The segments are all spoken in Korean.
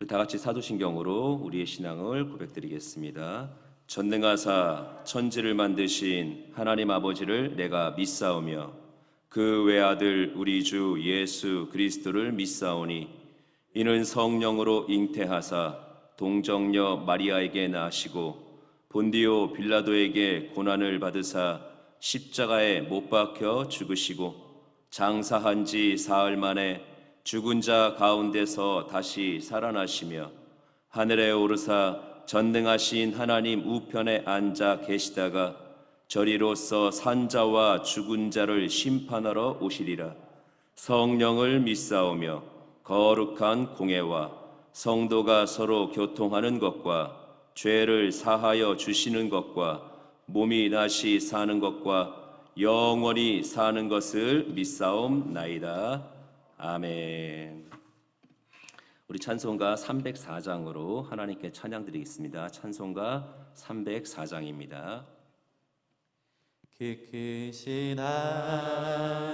우리 다 같이 사도신경으로 우리의 신앙을 고백드리겠습니다. 전능하사 천지를 만드신 하나님 아버지를 내가 믿사오며 그 외아들 우리 주 예수 그리스도를 믿사오니 이는 성령으로 잉태하사 동정녀 마리아에게 나시고 본디오 빌라도에게 고난을 받으사 십자가에 못 박혀 죽으시고 장사한 지 사흘 만에 죽은 자 가운데서 다시 살아나시며 하늘에 오르사 전능하신 하나님 우편에 앉아 계시다가 저리로서 산자와 죽은 자를 심판하러 오시리라. 성령을 믿사오며 거룩한 공회와 성도가 서로 교통하는 것과 죄를 사하여 주시는 것과 몸이 다시 사는 것과 영원히 사는 것을 믿사옵나이다. 아멘. 우리 찬송가 304장으로 하나님께 찬양드리겠습니다. 찬송가 304장입니다. 크신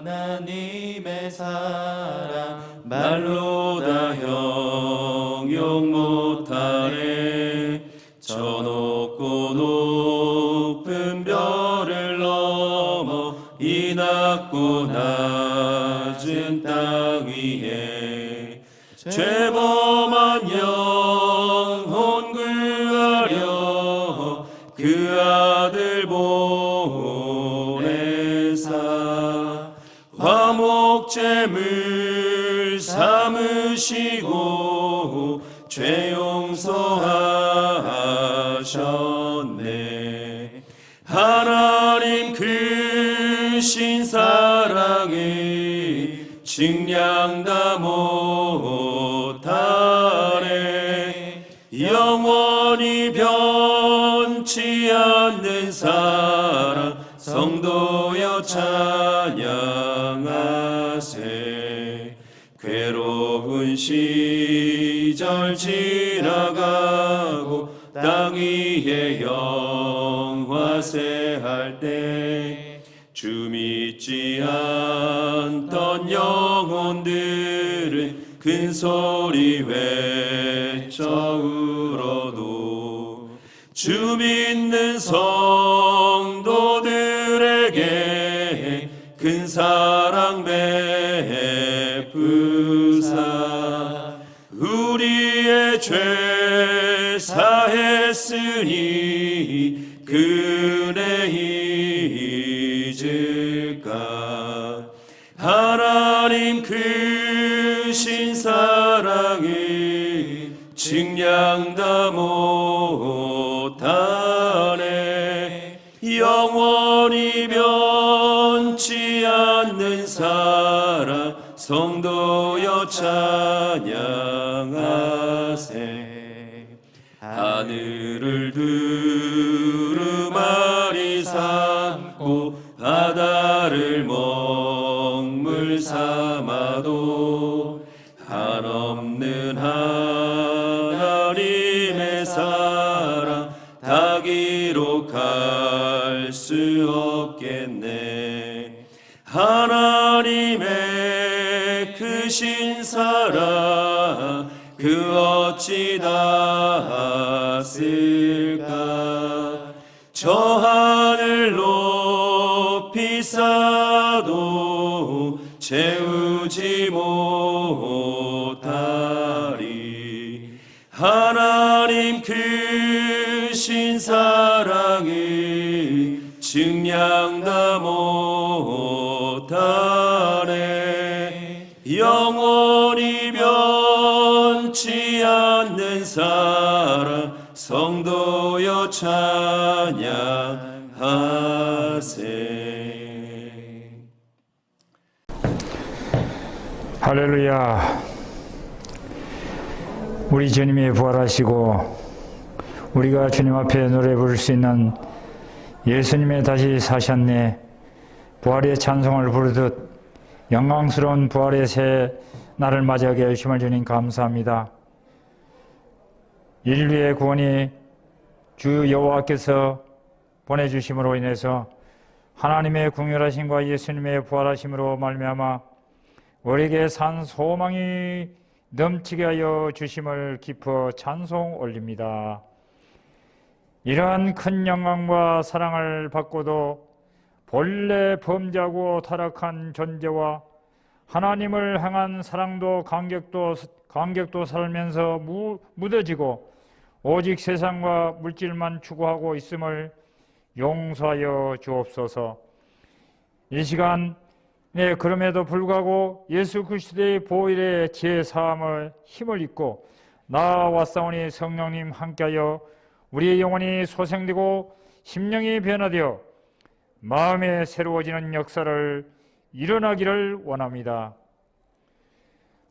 하나님의 사랑 말로 다 형용 못하네. 저 높고 높은 별을 넘어 이 낮고 낮은 땅 위에 죄범한 영혼 구하려 그 아들 보내사 화목제물 삼으시고 죄 용서하셨네. 하나님 크신 사랑에 증량 다 못하네. 영원히 변치 않는 사랑 성도여 찬양하세. 괴로운 시절 지나가고 땅 위에 영화세할 때 주 믿지 않던 영혼들은 큰 소리 외쳐 울어도 주 믿는 성도들에게 큰 사랑 베푸사 우리의 죄 사했으니 그네 잊을까. 하나님 크신 사랑에 증량 다 못하네. 영원히 변치 않는 사랑 성도여 찬양하세. 하늘을 두루마리 삼고 바다를 먹물 삼아도 한없는 하나님의 사랑 다 기록할 수 없겠네. 하나님의 크신 사랑 그 어찌 닿았을까. 저 하늘 높이 쌓아도 채우지 못하리. 하나님 크신 사랑에 증량 다 못하네. 영원히 변치 않는 사랑 성도여 찬양하세. 할렐루야. 우리 주님이 부활하시고 우리가 주님 앞에 노래 부를 수 있는 예수님의 다시 사셨네. 부활의 찬송을 부르듯 영광스러운 부활의 새 날을 맞이하게 하심을 주님 감사합니다. 인류의 구원이 주 여호와께서 보내주심으로 인해서 하나님의 긍휼하심과 예수님의 부활하심으로 말미암아 우리에게 산 소망이 넘치게 하여 주심을 기뻐 찬송 올립니다. 이러한 큰 영광과 사랑을 받고도 본래 범죄하고 타락한 존재와 하나님을 향한 사랑도 감격도 살면서 무뎌지고 오직 세상과 물질만 추구하고 있음을 용서하여 주옵소서. 이 시간에 그럼에도 불구하고 예수 그리스도의 보혈의 제사함을 힘을 입고 나아왔사오니 성령님 함께하여 우리의 영혼이 소생되고 심령이 변화되어 마음에 새로워지는 역사를 일어나기를 원합니다.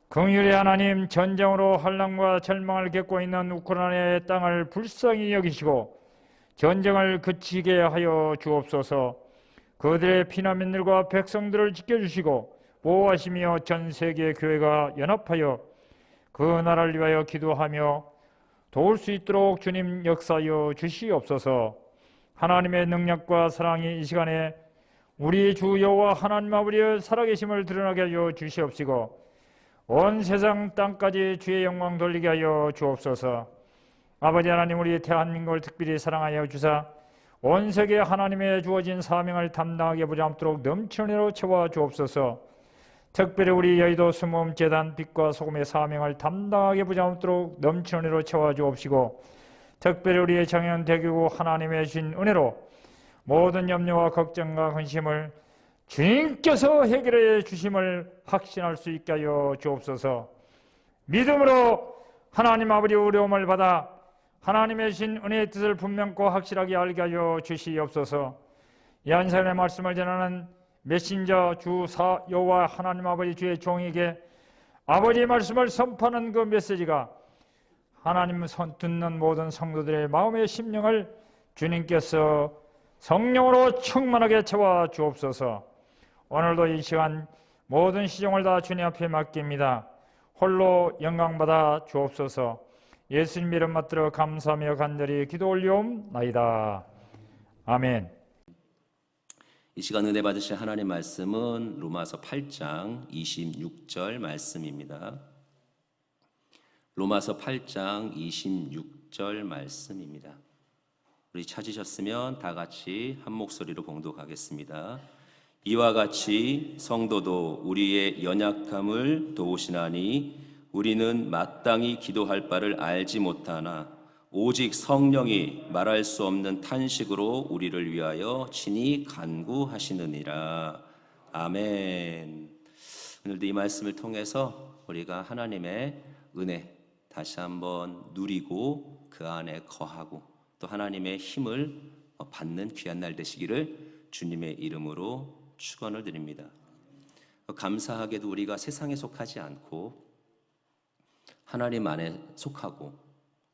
긍휼의 하나님, 전쟁으로 환난과 절망을 겪고 있는 우크라이나의 땅을 불쌍히 여기시고 전쟁을 그치게 하여 주옵소서. 그들의 피난민들과 백성들을 지켜주시고 보호하시며 전 세계 교회가 연합하여 그 나라를 위하여 기도하며 도울 수 있도록 주님 역사하여 주시옵소서. 하나님의 능력과 사랑이 이 시간에 우리 주 여호와 하나님 아버지의 살아계심을 드러나게 하여 주시옵시고 온 세상 땅까지 주의 영광 돌리게 하여 주옵소서. 아버지 하나님, 우리 대한민국을 특별히 사랑하여 주사 온 세계에 하나님의 주어진 사명을 담당하게 보장함도록 넘치는 은혜로 채워 주옵소서. 특별히 우리 여의도 숨음 재단 빛과 소금의 사명을 담당하게 보장함도록 넘치는 은혜로 채워 주옵시고, 특별히 우리의 정연 대교구 하나님의 주신 은혜로 모든 염려와 걱정과 근심을 주님께서 해결해 주심을 확신할 수 있게 하여 주옵소서. 믿음으로 하나님 아버지 어려움을 받아 하나님의 신 은혜의 뜻을 분명고 확실하게 알게 하여 주시옵소서. 이 한사람의 말씀을 전하는 메신저 주사 여호와 하나님 아버지 주의 종에게 아버지의 말씀을 선포하는 그 메시지가 하나님 듣는 모든 성도들의 마음의 심령을 주님께서 성령으로 충만하게 채워 주옵소서. 오늘도 이 시간 모든 시종을 다 주님 앞에 맡깁니다. 홀로 영광받아 주옵소서. 예수님 이름 받들어 감사하며 간절히 기도 올리옵나이다. 아멘. 이 시간 은혜 받으실 하나님 말씀은 로마서 8장 26절 말씀입니다. 로마서 8장 26절 말씀입니다. 우리 찾으셨으면 다 같이 한 목소리로 봉독하겠습니다. 이와 같이 성도도 우리의 연약함을 도우시나니 우리는 마땅히 기도할 바를 알지 못하나 오직 성령이 말할 수 없는 탄식으로 우리를 위하여 친히 간구하시느니라. 아멘. 오늘도 이 말씀을 통해서 우리가 하나님의 은혜 다시 한번 누리고 그 안에 거하고 또 하나님의 힘을 받는 귀한 날 되시기를 주님의 이름으로 축원을 드립니다. 감사하게도 우리가 세상에 속하지 않고 하나님 안에 속하고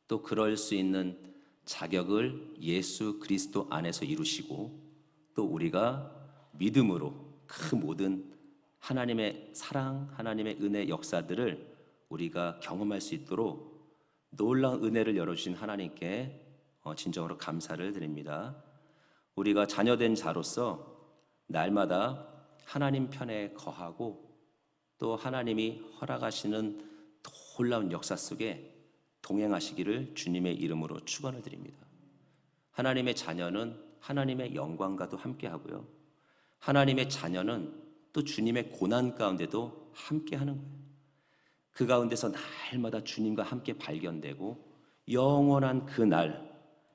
또 그럴 수 있는 자격을 예수 그리스도 안에서 이루시고 또 우리가 믿음으로 그 모든 하나님의 사랑, 하나님의 은혜 역사들을 우리가 경험할 수 있도록 놀라운 은혜를 열어주신 하나님께 진정으로 감사를 드립니다. 우리가 자녀된 자로서 날마다 하나님 편에 거하고 또 하나님이 허락하시는 놀라운 역사 속에 동행하시기를 주님의 이름으로 축원을 드립니다. 하나님의 자녀는 하나님의 영광과도 함께하고요. 하나님의 자녀는 또 주님의 고난 가운데도 함께하는 거예요. 그 가운데서 날마다 주님과 함께 발견되고 영원한 그 날,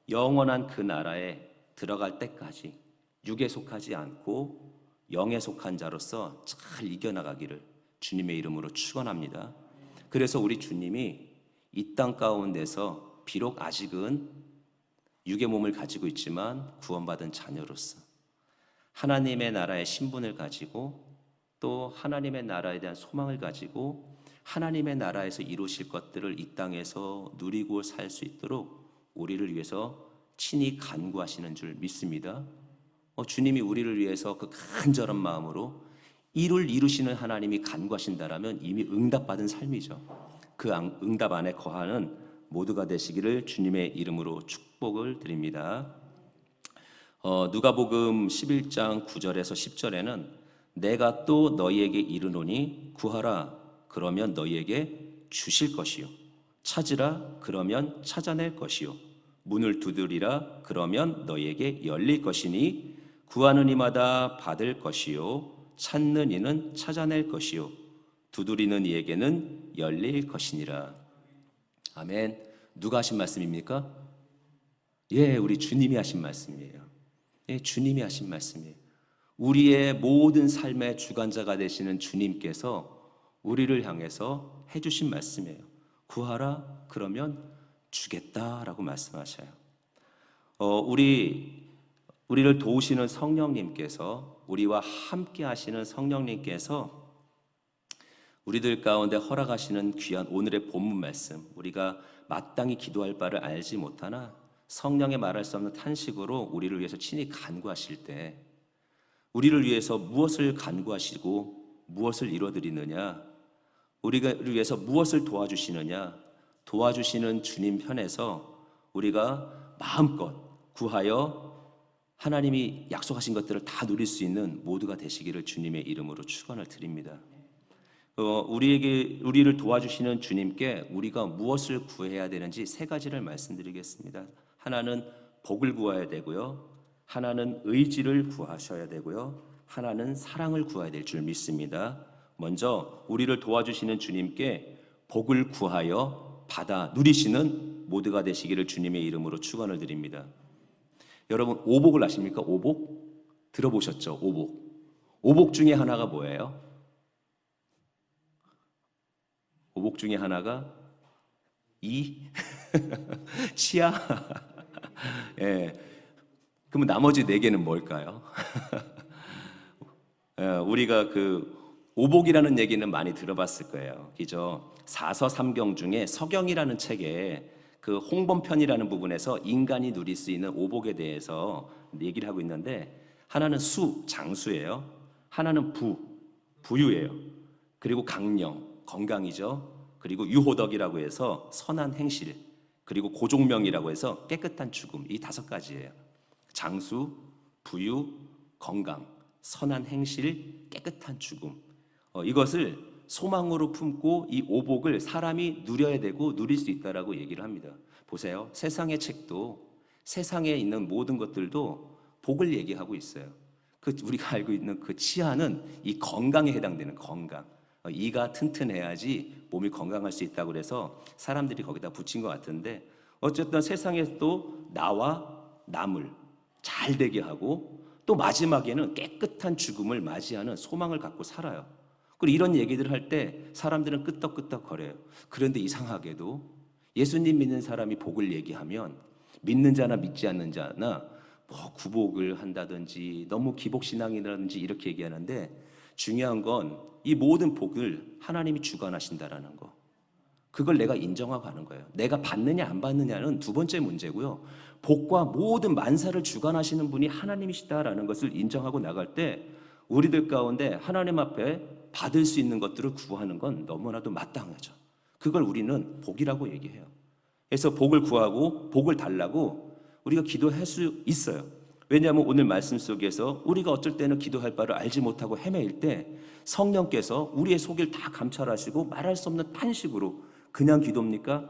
영원한 그 나라에 들어갈 때까지 육에 속하지 않고 영에 속한 자로서 잘 이겨나가기를 주님의 이름으로 축원합니다. 그래서 우리 주님이 이 땅 가운데서 비록 아직은 육의 몸을 가지고 있지만 구원받은 자녀로서 하나님의 나라의 신분을 가지고 또 하나님의 나라에 대한 소망을 가지고 하나님의 나라에서 이루실 것들을 이 땅에서 누리고 살 수 있도록 우리를 위해서 친히 간구하시는 줄 믿습니다. 주님이 우리를 위해서 그 간절한 마음으로 이를 이루시는 하나님이 간구하신다라면 이미 응답받은 삶이죠. 그 응답 안에 거하는 모두가 되시기를 주님의 이름으로 축복을 드립니다. 누가복음 11장 9절에서 10절에는 내가 또 너희에게 이르노니 구하라 그러면 너희에게 주실 것이요. 찾으라 그러면 찾아낼 것이요. 문을 두드리라 그러면 너희에게 열릴 것이니 구하는 이마다 받을 것이요. 찾는 이는 찾아낼 것이요. 두드리는 이에게는 열릴 것이니라. 아멘. 누가 하신 말씀입니까? 예, 우리 주님이 하신 말씀이에요. 예, 주님이 하신 말씀이에요. 우리의 모든 삶의 주관자가 되시는 주님께서 우리를 향해서 해주신 말씀이에요. 구하라 그러면 주겠다라고 말씀하셔요. 우리를 도우시는 성령님께서, 우리와 함께 하시는 성령님께서 우리들 가운데 허락하시는 귀한 오늘의 본문 말씀, 우리가 마땅히 기도할 바를 알지 못하나 성령의 말할 수 없는 탄식으로 우리를 위해서 친히 간구하실 때, 우리를 위해서 무엇을 간구하시고 무엇을 이루어드리느냐, 우리를 위해서 무엇을 도와주시느냐, 도와주시는 주님 편에서 우리가 마음껏 구하여 하나님이 약속하신 것들을 다 누릴 수 있는 모두가 되시기를 주님의 이름으로 축원을 드립니다. 우리를 도와주시는 주님께 우리가 무엇을 구해야 되는지 세 가지를 말씀드리겠습니다. 하나는 복을 구해야 되고요, 하나는 의지를 구하셔야 되고요, 하나는 사랑을 구해야 될 줄 믿습니다. 먼저 우리를 도와주시는 주님께 복을 구하여 받아 누리시는 모두가 되시기를 주님의 이름으로 축원을 드립니다. 여러분, 오복을 아십니까? 오복? 들어보셨죠? 오복 중에 하나가 뭐예요? 오복 중에 하나가 치아? 예. 그러면 나머지 네 개는 뭘까요? 우리가 그 오복이라는 얘기는 많이 들어봤을 거예요. 그죠? 사서삼경 중에 서경이라는 책에 그 홍범편이라는 부분에서 인간이 누릴 수 있는 오복에 대해서 얘기를 하고 있는데, 하나는 장수예요. 하나는 부유예요. 그리고 강령, 건강이죠. 그리고 유호덕이라고 해서 선한 행실, 그리고 고종명이라고 해서 깨끗한 죽음, 이 5가지예요. 장수, 부유, 건강, 선한 행실, 깨끗한 죽음. 이것을 소망으로 품고 이 오복을 사람이 누려야 되고 누릴 수 있다라고 얘기를 합니다. 보세요. 세상의 책도, 세상에 있는 모든 것들도 복을 얘기하고 있어요. 우리가 알고 있는 그 치아는 이 건강에 해당되는 건강. 이가 튼튼해야지 몸이 건강할 수 있다고 그래서 사람들이 거기다 붙인 것 같은데, 어쨌든 세상에서도 나와 남을 잘 되게 하고 또 마지막에는 깨끗한 죽음을 맞이하는 소망을 갖고 살아요. 그리고 이런 얘기들을 할 때 사람들은 끄떡끄떡거려요. 그런데 이상하게도 예수님 믿는 사람이 복을 얘기하면 믿는 자나 믿지 않는 자나 뭐 구복을 한다든지 너무 기복신앙이라든지 이렇게 얘기하는데, 중요한 건 이 모든 복을 하나님이 주관하신다라는 거, 그걸 내가 인정하고 가는 거예요. 내가 받느냐 안 받느냐는 두 번째 문제고요, 복과 모든 만사를 주관하시는 분이 하나님이시다라는 것을 인정하고 나갈 때 우리들 가운데 하나님 앞에 받을 수 있는 것들을 구하는 건 너무나도 마땅하죠. 그걸 우리는 복이라고 얘기해요. 그래서 복을 구하고 복을 달라고 우리가 기도할 수 있어요. 왜냐하면 오늘 말씀 속에서 우리가 어쩔 때는 기도할 바를 알지 못하고 헤매일 때 성령께서 우리의 속을 다 감찰하시고 말할 수 없는 탄식으로, 그냥 기도입니까?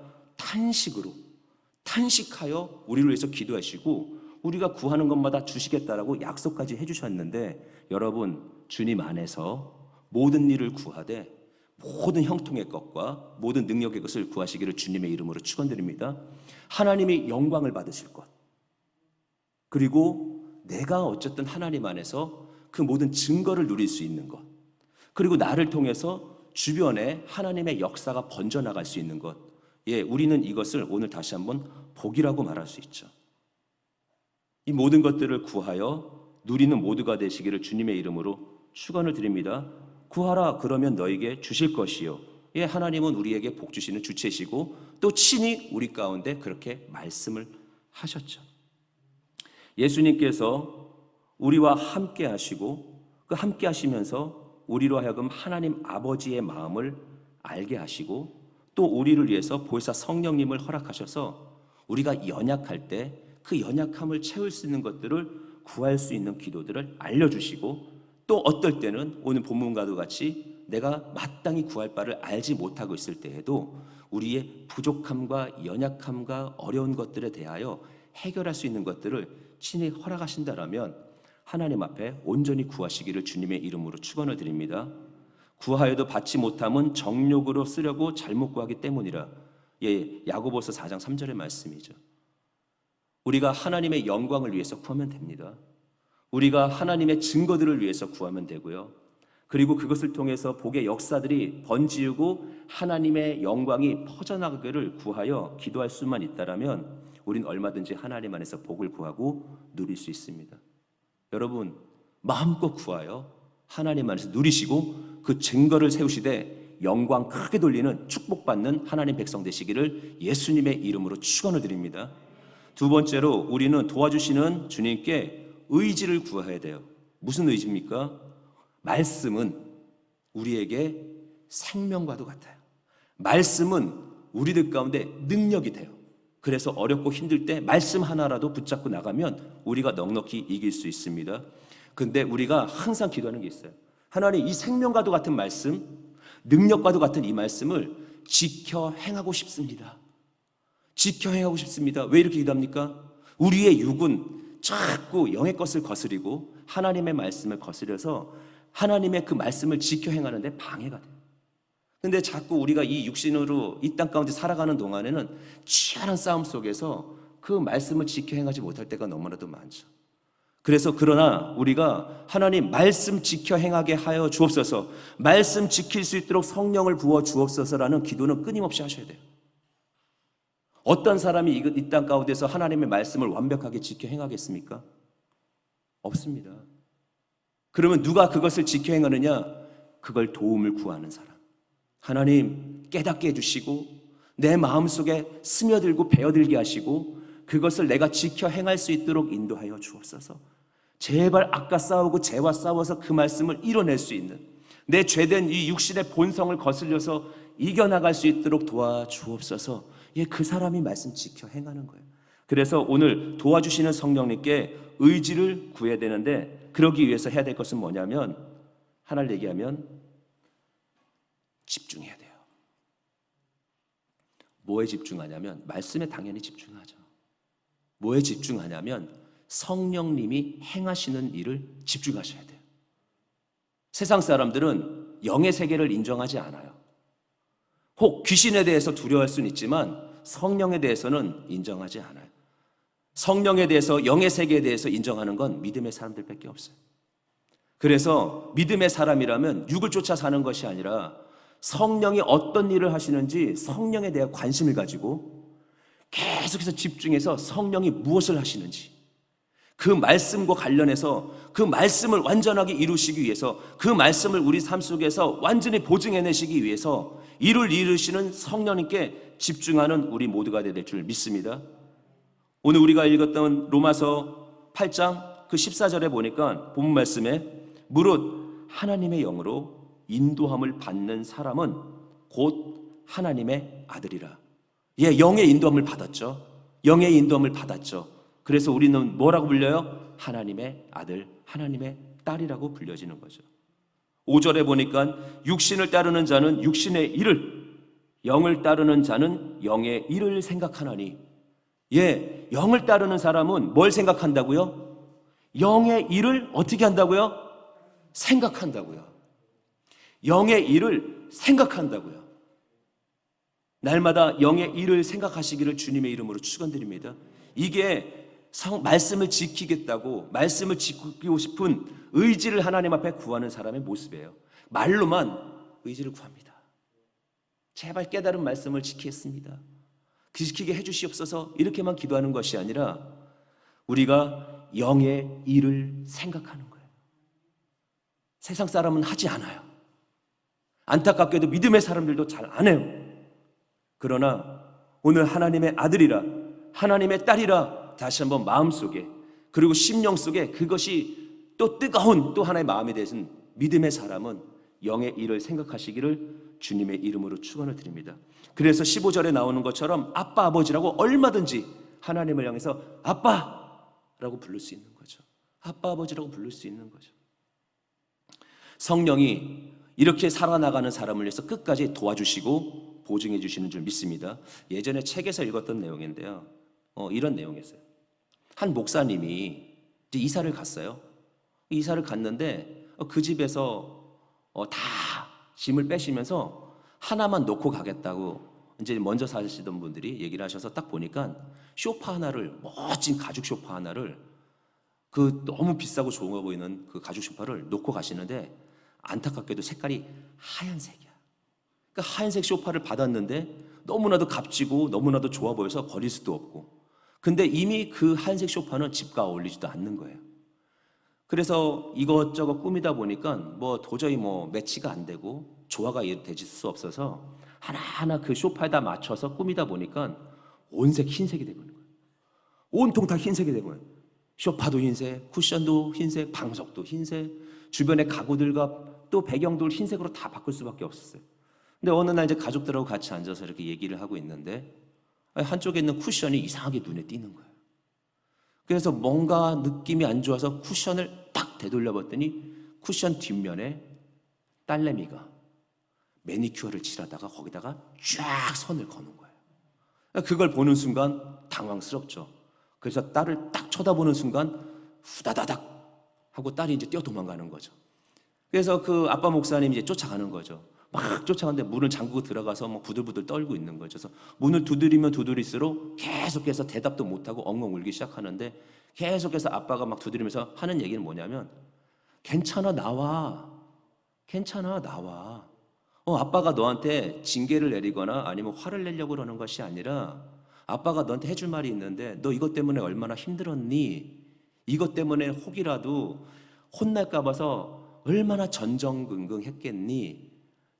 탄식하여 우리를 위해서 기도하시고 우리가 구하는 것마다 주시겠다라고 약속까지 해주셨는데, 여러분, 주님 안에서 모든 일을 구하되 모든 형통의 것과 모든 능력의 것을 구하시기를 주님의 이름으로 축원드립니다. 하나님이 영광을 받으실 것, 그리고 내가 어쨌든 하나님 안에서 그 모든 증거를 누릴 수 있는 것, 그리고 나를 통해서 주변에 하나님의 역사가 번져나갈 수 있는 것, 예, 우리는 이것을 오늘 다시 한번 복이라고 말할 수 있죠. 이 모든 것들을 구하여 누리는 모두가 되시기를 주님의 이름으로 축원을 드립니다. 구하라 그러면 너에게 주실 것이요. 예, 하나님은 우리에게 복 주시는 주체시고 또 친히 우리 가운데 그렇게 말씀을 하셨죠. 예수님께서 우리와 함께 하시고 그 함께 하시면서 우리로 하여금 하나님 아버지의 마음을 알게 하시고 또 우리를 위해서 보혜사 성령님을 허락하셔서 우리가 연약할 때 그 연약함을 채울 수 있는 것들을 구할 수 있는 기도들을 알려주시고, 또 어떨 때는 오늘 본문과도 같이 내가 마땅히 구할 바를 알지 못하고 있을 때에도 우리의 부족함과 연약함과 어려운 것들에 대하여 해결할 수 있는 것들을 친히 허락하신다라면 하나님 앞에 온전히 구하시기를 주님의 이름으로 축원을 드립니다. 구하여도 받지 못함은 정욕으로 쓰려고 잘못 구하기 때문이라. 예, 야고보서 4장 3절의 말씀이죠. 우리가 하나님의 영광을 위해서 구하면 됩니다. 우리가 하나님의 증거들을 위해서 구하면 되고요. 그리고 그것을 통해서 복의 역사들이 번지고 하나님의 영광이 퍼져나가기를 구하여 기도할 수만 있다라면 우린 얼마든지 하나님 안에서 복을 구하고 누릴 수 있습니다. 여러분, 마음껏 구하여 하나님 안에서 누리시고 그 증거를 세우시되 영광 크게 돌리는 축복받는 하나님 백성 되시기를 예수님의 이름으로 축원을 드립니다. 두 번째로 우리는 도와주시는 주님께 의지를 구해야 돼요. 무슨 의지입니까? 말씀은 우리에게 생명과도 같아요. 말씀은 우리들 가운데 능력이 돼요. 그래서 어렵고 힘들 때 말씀 하나라도 붙잡고 나가면 우리가 넉넉히 이길 수 있습니다. 근데 우리가 항상 기도하는 게 있어요. 하나님, 이 생명과도 같은 말씀, 능력과도 같은 이 말씀을 지켜 행하고 싶습니다. 지켜 행하고 싶습니다. 왜 이렇게 기도합니까? 우리의 육은 자꾸 영의 것을 거스리고 하나님의 말씀을 거스려서 하나님의 그 말씀을 지켜 행하는데 방해가 돼요. 근데 자꾸 우리가 이 육신으로 이 땅 가운데 살아가는 동안에는 치열한 싸움 속에서 그 말씀을 지켜 행하지 못할 때가 너무나도 많죠. 그래서 그러나 우리가 하나님 말씀 지켜 행하게 하여 주옵소서, 말씀 지킬 수 있도록 성령을 부어 주옵소서라는 기도는 끊임없이 하셔야 돼요. 어떤 사람이 이 땅 가운데서 하나님의 말씀을 완벽하게 지켜 행하겠습니까? 없습니다. 그러면 누가 그것을 지켜 행하느냐? 그걸 도움을 구하는 사람. 하나님 깨닫게 해주시고 내 마음속에 스며들고 배어들게 하시고 그것을 내가 지켜 행할 수 있도록 인도하여 주옵소서. 제발 악과 싸우고 죄와 싸워서 그 말씀을 이뤄낼 수 있는 내 죄된 이 육신의 본성을 거슬려서 이겨나갈 수 있도록 도와주옵소서. 예, 그 사람이 말씀 지켜 행하는 거예요. 그래서 오늘 도와주시는 성령님께 의지를 구해야 되는데 그러기 위해서 해야 될 것은 뭐냐면 하나를 얘기하면 집중해야 돼요. 뭐에 집중하냐면 말씀에 당연히 집중하죠. 뭐에 집중하냐면 성령님이 행하시는 일을 집중하셔야 돼요. 세상 사람들은 영의 세계를 인정하지 않아요. 혹 귀신에 대해서 두려워할 수는 있지만 성령에 대해서는 인정하지 않아요. 성령에 대해서, 영의 세계에 대해서 인정하는 건 믿음의 사람들밖에 없어요. 그래서 믿음의 사람이라면 육을 쫓아 사는 것이 아니라 성령이 어떤 일을 하시는지 성령에 대한 관심을 가지고 계속해서 집중해서 성령이 무엇을 하시는지 그 말씀과 관련해서 그 말씀을 완전하게 이루시기 위해서 그 말씀을 우리 삶 속에서 완전히 보증해내시기 위해서 이를 이루시는 성령님께 집중하는 우리 모두가 될 줄 믿습니다. 오늘 우리가 읽었던 로마서 8장 그 14절에 보니까 본문 말씀에 무릇 하나님의 영으로 인도함을 받는 사람은 곧 하나님의 아들이라. 예, 영의 인도함을 받았죠. 영의 인도함을 받았죠. 그래서 우리는 뭐라고 불려요? 하나님의 아들, 하나님의 딸이라고 불려지는 거죠. 5절에 보니까 육신을 따르는 자는 육신의 일을, 영을 따르는 자는 영의 일을 생각하나니. 예, 영을 따르는 사람은 뭘 생각한다고요? 영의 일을 어떻게 한다고요? 생각한다고요. 영의 일을 생각한다고요. 날마다 영의 일을 생각하시기를 주님의 이름으로 축원드립니다. 이게 말씀을 지키겠다고, 말씀을 지키고 싶은 의지를 하나님 앞에 구하는 사람의 모습이에요. 말로만 의지를 구합니다. 제발 깨달은 말씀을 지키겠습니다. 지키게 해주시옵소서. 이렇게만 기도하는 것이 아니라 우리가 영의 일을 생각하는 거예요. 세상 사람은 하지 않아요. 안타깝게도 믿음의 사람들도 잘 안 해요. 그러나 오늘 하나님의 아들이라, 하나님의 딸이라 다시 한번 마음속에, 그리고 심령 속에 그것이 또 뜨거운 또 하나의 마음이 되신 믿음의 사람은 영의 일을 생각하시기를 주님의 이름으로 축원을 드립니다. 그래서 15절에 나오는 것처럼 아빠, 아버지라고 얼마든지 하나님을 향해서 아빠라고 부를 수 있는 거죠. 아빠, 아버지라고 부를 수 있는 거죠. 성령이 이렇게 살아나가는 사람을 위해서 끝까지 도와주시고 보증해 주시는 줄 믿습니다. 예전에 책에서 읽었던 내용인데요. 이런 내용이었어요. 한 목사님이 이제 이사를 갔어요. 이사를 갔는데 그 집에서 다 짐을 빼시면서 하나만 놓고 가겠다고 이제 먼저 사시던 분들이 얘기를 하셔서 딱 보니까 소파 하나를, 멋진 가죽 소파 하나를, 그 너무 비싸고 좋아 보이는 그 가죽 소파를 놓고 가시는데 안타깝게도 색깔이 하얀색이야. 그러니까 하얀색 소파를 받았는데 너무나도 값지고 너무나도 좋아 보여서 버릴 수도 없고, 근데 이미 그 하얀색 소파는 집과 어울리지도 않는 거예요. 그래서 이것저것 꾸미다 보니까 도저히 매치가 안 되고 조화가 되질 수 없어서 하나하나 그 소파에다 맞춰서 꾸미다 보니까 온색 흰색이 되고 있는 거예요. 온통 다 흰색이 되고 있는 거예요. 소파도 흰색, 쿠션도 흰색, 방석도 흰색, 주변의 가구들과 또 배경들 흰색으로 다 바꿀 수밖에 없었어요. 근데 어느 날 이제 가족들하고 같이 앉아서 이렇게 얘기를 하고 있는데 한쪽에 있는 쿠션이 이상하게 눈에 띄는 거예요. 그래서 뭔가 느낌이 안 좋아서 쿠션을 딱 되돌려 봤더니 쿠션 뒷면에 딸내미가 매니큐어를 칠하다가 거기다가 쫙 선을 거는 거예요. 그걸 보는 순간 당황스럽죠. 그래서 딸을 딱 쳐다보는 순간 후다다닥 하고 딸이 이제 뛰어 도망가는 거죠. 그래서 그 아빠 목사님이 이제 쫓아가는 거죠. 막 쫓아가는데 문을 잠그고 들어가서 부들부들 떨고 있는 거죠. 그래서 문을 두드리면 두드릴수록 계속해서 대답도 못하고 엉엉 울기 시작하는데, 계속해서 아빠가 막 두드리면서 하는 얘기는 뭐냐면, 괜찮아, 나와. 괜찮아, 나와. 아빠가 너한테 징계를 내리거나 아니면 화를 내려고 그러는 것이 아니라 아빠가 너한테 해줄 말이 있는데 너 이것 때문에 얼마나 힘들었니? 이것 때문에 혹이라도 혼날까 봐서 얼마나 전전긍긍했겠니?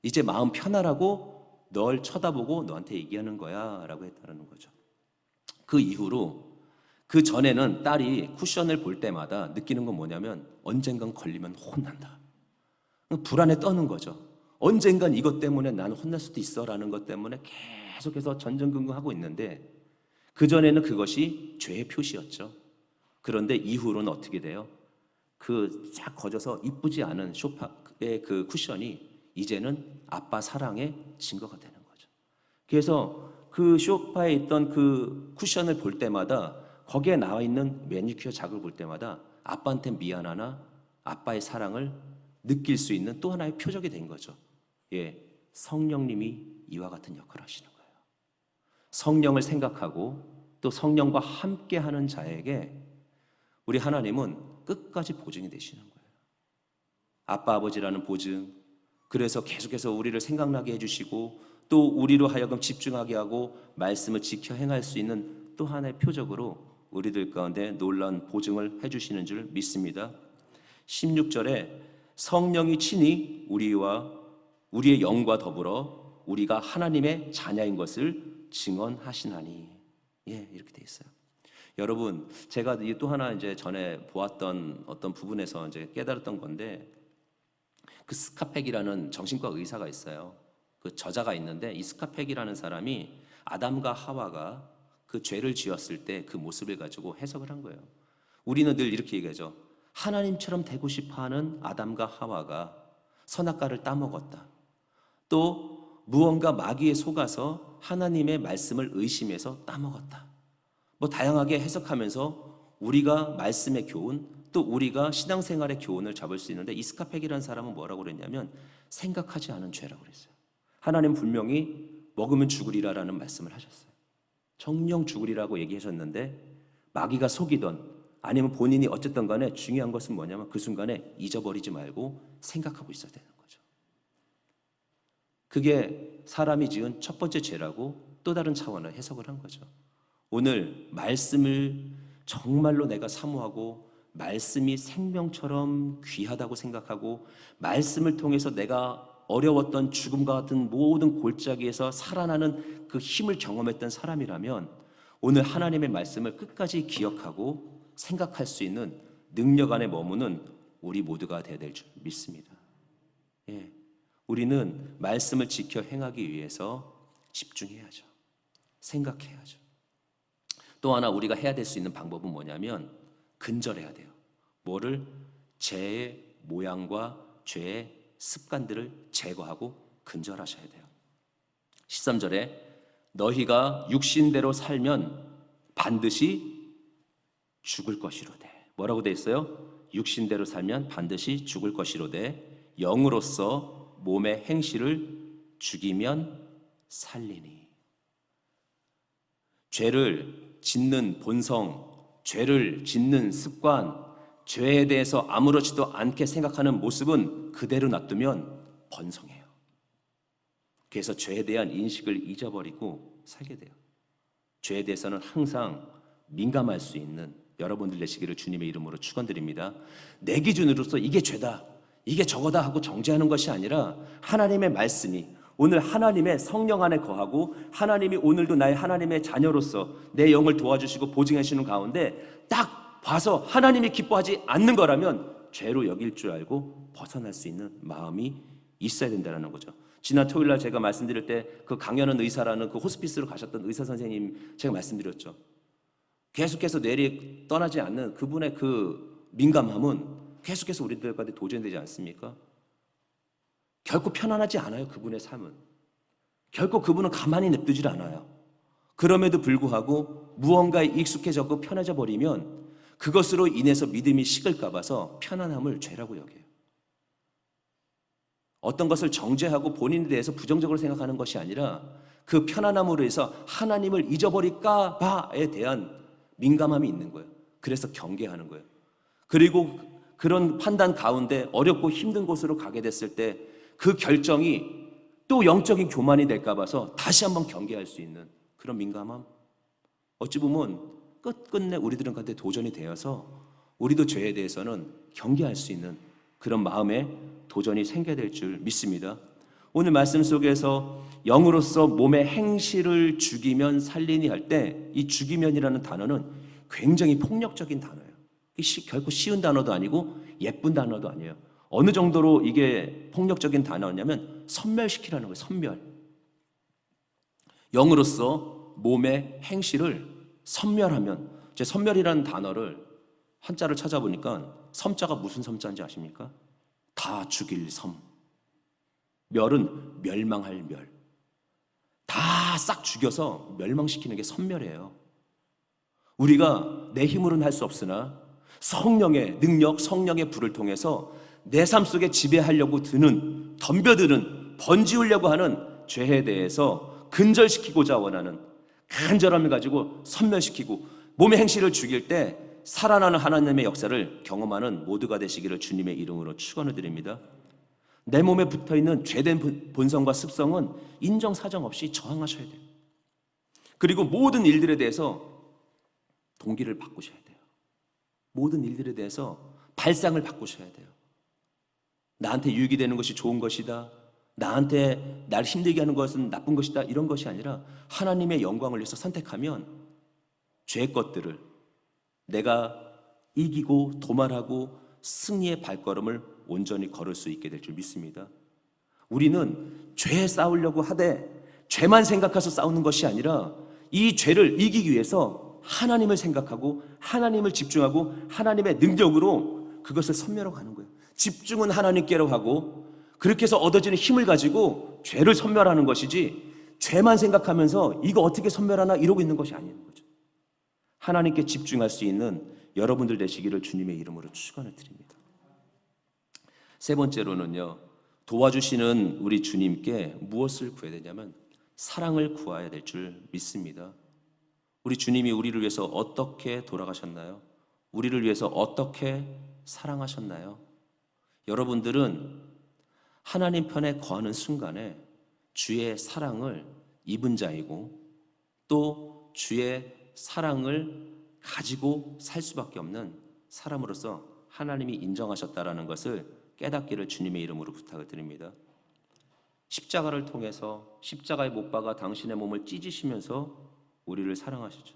이제 마음 편하라고 널 쳐다보고 너한테 얘기하는 거야 라고 했다는 거죠. 그 이후로, 그 전에는 딸이 쿠션을 볼 때마다 느끼는 건 뭐냐면 언젠간 걸리면 혼난다. 불안에 떠는 거죠. 언젠간 이것 때문에 나는 혼날 수도 있어 라는 것 때문에 계속해서 전전긍긍하고 있는데, 그전에는 그것이 죄의 표시였죠. 그런데 이후로는 어떻게 돼요? 그 쫙 거져서 이쁘지 않은 소파의 그 쿠션이 이제는 아빠 사랑의 증거가 되는 거죠. 그래서 그 소파에 있던 그 쿠션을 볼 때마다, 거기에 나와 있는 매니큐어 자극을 볼 때마다 아빠한테 미안하나 아빠의 사랑을 느낄 수 있는 또 하나의 표적이 된 거죠. 성령님이 이와 같은 역할을 하시는 거예요. 성령을 생각하고 또 성령과 함께하는 자에게 우리 하나님은 끝까지 보증이 되시는 거예요. 아빠 아버지라는 보증, 그래서 계속해서 우리를 생각나게 해주시고 또 우리로 하여금 집중하게 하고 말씀을 지켜 행할 수 있는 또 하나의 표적으로 우리들 가운데 놀라운 보증을 해주시는 줄 믿습니다. 16절에 성령이 친히 우리의 영과 더불어 우리가 하나님의 자녀인 것을 증언하시나니, 이렇게 돼 있어요. 여러분, 제가 또 하나 이제 전에 보았던 어떤 부분에서 이제 깨달았던 건데, 그 스카펙이라는 정신과 의사가 있어요. 그 저자가 있는데, 이 스카펙이라는 사람이 아담과 하와가 그 죄를 지었을 때 그 모습을 가지고 해석을 한 거예요. 우리는 늘 이렇게 얘기하죠. 하나님처럼 되고 싶어하는 아담과 하와가 선악과를 따먹었다. 또 무언가 마귀에 속아서 하나님의 말씀을 의심해서 따먹었다. 다양하게 해석하면서 우리가 말씀의 교훈, 또 우리가 신앙생활의 교훈을 잡을 수 있는데, 이 스카펙이라는 사람은 뭐라고 그랬냐면 생각하지 않은 죄라고 그랬어요. 하나님 분명히 먹으면 죽으리라라는 말씀을 하셨어요. 정령 죽으리라고 얘기하셨는데 마귀가 속이던 아니면 본인이 어쨌든 간에 중요한 것은 뭐냐면 그 순간에 잊어버리지 말고 생각하고 있어야 되는 거죠. 그게 사람이 지은 첫 번째 죄라고 또 다른 차원의 해석을 한 거죠. 오늘 말씀을 정말로 내가 사모하고 말씀이 생명처럼 귀하다고 생각하고 말씀을 통해서 내가 어려웠던 죽음과 같은 모든 골짜기에서 살아나는 그 힘을 경험했던 사람이라면 오늘 하나님의 말씀을 끝까지 기억하고 생각할 수 있는 능력 안에 머무는 우리 모두가 되어야 될 줄 믿습니다. 우리는 말씀을 지켜 행하기 위해서 집중해야죠. 생각해야죠. 또 하나 우리가 해야 될 수 있는 방법은 뭐냐면 근절해야 돼요. 뭐를? 죄의 모양과 죄의 습관들을 제거하고 근절하셔야 돼요. 13절에 너희가 육신대로 살면 반드시 죽을 것이로되. 뭐라고 돼 있어요? 육신대로 살면 반드시 죽을 것이로되 영으로서 몸의 행실을 죽이면 살리니. 죄를 짓는 본성, 죄를 짓는 습관, 죄에 대해서 아무렇지도 않게 생각하는 모습은 그대로 놔두면 번성해요. 그래서 죄에 대한 인식을 잊어버리고 살게 돼요. 죄에 대해서는 항상 민감할 수 있는 여러분들 되시기를 주님의 이름으로 축원드립니다. 내 기준으로서 이게 죄다, 이게 저거다 하고 정죄하는 것이 아니라 하나님의 말씀이 오늘 하나님의 성령 안에 거하고 하나님이 오늘도 나의 하나님의 자녀로서 내 영을 도와주시고 보증해 주시는 가운데 딱 봐서 하나님이 기뻐하지 않는 거라면 죄로 여길 줄 알고 벗어날 수 있는 마음이 있어야 된다는 거죠. 지난 토요일 날 제가 말씀드릴 때 그 강연한 의사라는 그 호스피스로 가셨던 의사 선생님 제가 말씀드렸죠. 계속해서 뇌리 떠나지 않는 그분의 그 민감함은 계속해서 우리들 가운데 도전되지 않습니까? 결코 편안하지 않아요. 그분의 삶은 결코 그분은 가만히 냅두질 않아요. 그럼에도 불구하고 무언가에 익숙해졌고 편해져 버리면 그것으로 인해서 믿음이 식을까 봐서 편안함을 죄라고 여겨요. 어떤 것을 정죄하고 본인에 대해서 부정적으로 생각하는 것이 아니라 그 편안함으로 해서 하나님을 잊어버릴까 봐에 대한 민감함이 있는 거예요. 그래서 경계하는 거예요. 그리고 그런 판단 가운데 어렵고 힘든 곳으로 가게 됐을 때 그 결정이 또 영적인 교만이 될까 봐서 다시 한번 경계할 수 있는 그런 민감함. 어찌 보면 끝끝내 우리들은 가운데 도전이 되어서 우리도 죄에 대해서는 경계할 수 있는 그런 마음에 도전이 생겨야 될 줄 믿습니다. 오늘 말씀 속에서 영으로서 몸의 행실을 죽이면 살리니 할 때 이 죽이면이라는 단어는 굉장히 폭력적인 단어예요. 결코 쉬운 단어도 아니고 예쁜 단어도 아니에요. 어느 정도로 이게 폭력적인 단어냐면 섬멸시키라는 거예요. 섬멸. 영으로서 몸의 행실을 섬멸하면, 제 섬멸이라는 단어를 한자를 찾아보니까 섬자가 무슨 섬자인지 아십니까? 다 죽일 섬. 멸은 멸망할 멸. 다 싹 죽여서 멸망시키는 게 섬멸이에요. 우리가 내 힘으로는 할 수 없으나 성령의 능력, 성령의 불을 통해서 내 삶 속에 지배하려고 드는, 덤벼드는, 번지우려고 하는 죄에 대해서 근절시키고자 원하는 간절함을 가지고 섬멸시키고 몸의 행실을 죽일 때 살아나는 하나님의 역사를 경험하는 모두가 되시기를 주님의 이름으로 축원을 드립니다. 내 몸에 붙어있는 죄된 본성과 습성은 인정사정 없이 저항하셔야 돼요. 그리고 모든 일들에 대해서 동기를 바꾸셔야 돼요. 모든 일들에 대해서 발상을 바꾸셔야 돼요. 나한테 유익이 되는 것이 좋은 것이다, 나한테 날 힘들게 하는 것은 나쁜 것이다, 이런 것이 아니라 하나님의 영광을 위해서 선택하면 죄의 것들을 내가 이기고 도말하고 승리의 발걸음을 온전히 걸을 수 있게 될 줄 믿습니다. 우리는 죄에 싸우려고 하되 죄만 생각해서 싸우는 것이 아니라 이 죄를 이기기 위해서 하나님을 생각하고 하나님을 집중하고 하나님의 능력으로 그것을 섬멸하고 가는 거예요. 집중은 하나님께로 하고 그렇게 해서 얻어지는 힘을 가지고 죄를 섬멸하는 것이지 죄만 생각하면서 이거 어떻게 섬멸하나 이러고 있는 것이 아닌 거죠. 하나님께 집중할 수 있는 여러분들 되시기를 주님의 이름으로 축원을 드립니다. 세 번째로는요, 도와주시는 우리 주님께 무엇을 구해야 되냐면 사랑을 구해야 될 줄 믿습니다. 우리 주님이 우리를 위해서 어떻게 돌아가셨나요? 우리를 위해서 어떻게 사랑하셨나요? 여러분들은 하나님 편에 거하는 순간에 주의 사랑을 입은 자이고 또 주의 사랑을 가지고 살 수밖에 없는 사람으로서 하나님이 인정하셨다라는 것을 깨닫기를 주님의 이름으로 부탁을 드립니다. 십자가를 통해서 십자가에 못 박아 당신의 몸을 찢으시면서 우리를 사랑하시죠.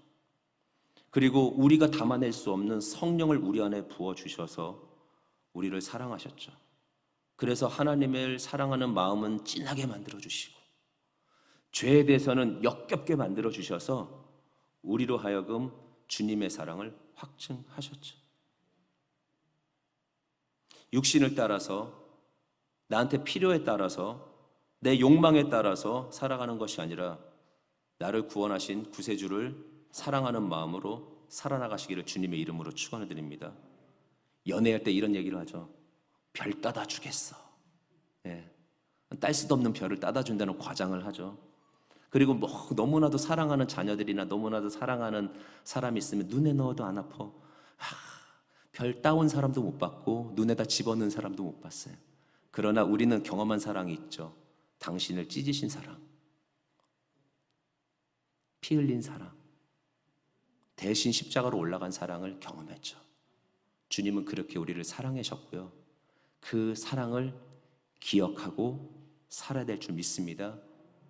그리고 우리가 담아낼 수 없는 성령을 우리 안에 부어주셔서 우리를 사랑하셨죠. 그래서 하나님을 사랑하는 마음은 진하게 만들어주시고 죄에 대해서는 역겹게 만들어주셔서 우리로 하여금 주님의 사랑을 확증하셨죠. 육신을 따라서 나한테 필요에 따라서 내 욕망에 따라서 살아가는 것이 아니라 나를 구원하신 구세주를 사랑하는 마음으로 살아나가시기를 주님의 이름으로 축원해 드립니다. 연애할 때 이런 얘기를 하죠. 별 따다 주겠어. 예. 딸 수도 없는 별을 따다 준다는 과장을 하죠. 그리고 뭐 너무나도 사랑하는 자녀들이나 너무나도 사랑하는 사람이 있으면 눈에 넣어도 안 아파. 별 따온 사람도 못 봤고 눈에다 집어넣은 사람도 못 봤어요. 그러나 우리는 경험한 사랑이 있죠. 당신을 찢으신 사랑, 피 흘린 사랑, 대신 십자가로 올라간 사랑을 경험했죠. 주님은 그렇게 우리를 사랑하셨고요. 그 사랑을 기억하고 살아야 될 줄 믿습니다.